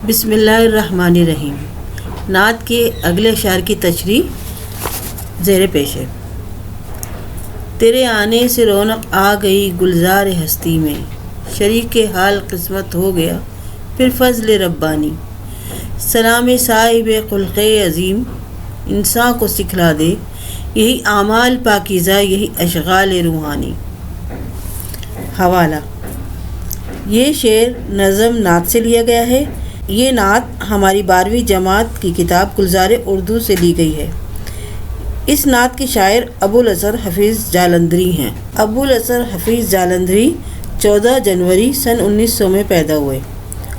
بسم اللہ الرحمن الرحیم۔ نعت کے اگلے اشعار کی تشریح زیر پیش ہے۔ تیرے آنے سے رونق آ گئی گلزار ہستی میں، شریک حال قسمت ہو گیا پھر فضل ربانی۔ سلام صاحب خلق عظیم انسان کو سکھلا دے، یہی اعمال پاکیزہ یہی اشغال روحانی۔ حوالہ: یہ شعر نظم نعت سے لیا گیا ہے۔ یہ نعت ہماری 12ویں جماعت کی کتاب گلزار اردو سے لی گئی ہے۔ اس نعت کے شاعر ابوالاسر حفیظ جالندھری ہیں۔ ابوالاسر حفیظ جالندھری 14 جنوری سن 1900 میں پیدا ہوئے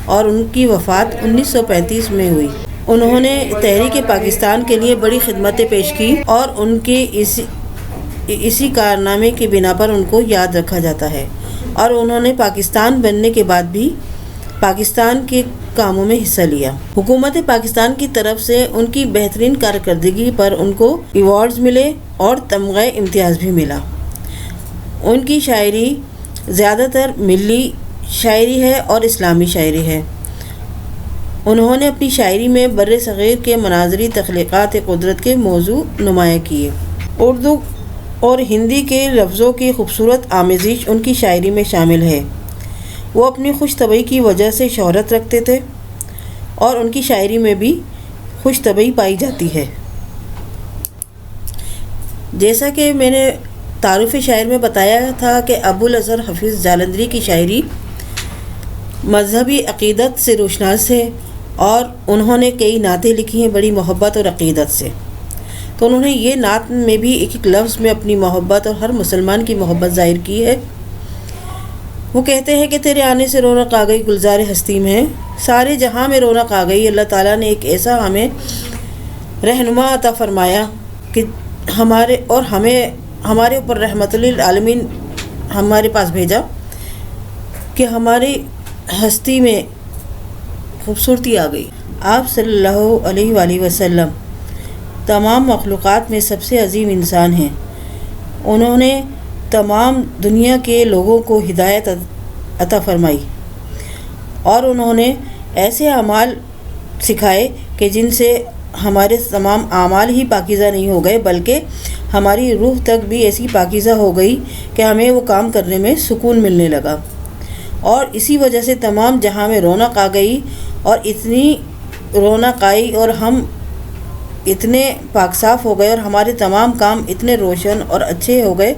اور ان کی وفات 1935 میں ہوئی۔ انہوں نے تحریک پاکستان کے لیے بڑی خدمتیں پیش کی اور ان کے اسی کارنامے کی بنا پر ان کو یاد رکھا جاتا ہے، اور انہوں نے پاکستان بننے کے بعد بھی پاکستان کے کاموں میں حصہ لیا۔ حکومت پاکستان کی طرف سے ان کی بہترین کارکردگی پر ان کو ایوارڈز ملے اور تمغہ امتیاز بھی ملا۔ ان کی شاعری زیادہ تر ملی شاعری ہے اور اسلامی شاعری ہے۔ انہوں نے اپنی شاعری میں بر صغیر کے مناظری تخلیقات قدرت کے موضوع نمایاں کیے۔ اردو اور ہندی کے لفظوں کی خوبصورت آمیزش ان کی شاعری میں شامل ہے۔ وہ اپنی خوش طبعی کی وجہ سے شہرت رکھتے تھے اور ان کی شاعری میں بھی خوش طبعی پائی جاتی ہے۔ جیسا کہ میں نے تعارف شاعر میں بتایا تھا کہ ابوالاسر حفیظ جالندھری کی شاعری مذہبی عقیدت سے روشناس ہے، اور انہوں نے کئی نعتیں لکھی ہیں بڑی محبت اور عقیدت سے۔ تو انہوں نے یہ نعت میں بھی ایک ایک لفظ میں اپنی محبت اور ہر مسلمان کی محبت ظاہر کی ہے۔ وہ کہتے ہیں کہ تیرے آنے سے رونق آ گئی گلزار ہستی میں، سارے جہاں میں رونق آ گئی۔ اللہ تعالیٰ نے ایک ایسا ہمیں رہنما عطا فرمایا کہ ہمارے اوپر رحمت للعالمین ہمارے پاس بھیجا کہ ہماری ہستی میں خوبصورتی آ گئی۔ آپ صلی اللہ علیہ وآلہ وسلم تمام مخلوقات میں سب سے عظیم انسان ہیں۔ انہوں نے تمام دنیا کے لوگوں کو ہدایت عطا فرمائی، اور انہوں نے ایسے اعمال سکھائے کہ جن سے ہمارے تمام اعمال ہی پاکیزہ نہیں ہو گئے، بلکہ ہماری روح تک بھی ایسی پاکیزہ ہو گئی کہ ہمیں وہ کام کرنے میں سکون ملنے لگا، اور اسی وجہ سے تمام جہاں میں رونق آ گئی، اور اتنی رونق آئی اور ہم اتنے پاک صاف ہو گئے اور ہمارے تمام کام اتنے روشن اور اچھے ہو گئے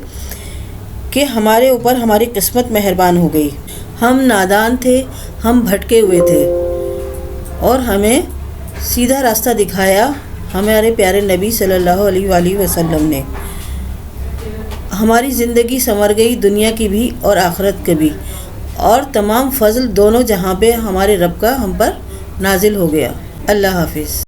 کہ ہمارے اوپر ہماری قسمت مہربان ہو گئی۔ ہم نادان تھے، ہم بھٹکے ہوئے تھے، اور ہمیں سیدھا راستہ دکھایا ہمارے پیارے نبی صلی اللہ علیہ وآلہ وسلم نے۔ ہماری زندگی سنور گئی، دنیا کی بھی اور آخرت کی بھی، اور تمام فضل دونوں جہاں پہ ہمارے رب کا ہم پر نازل ہو گیا۔ اللہ حافظ۔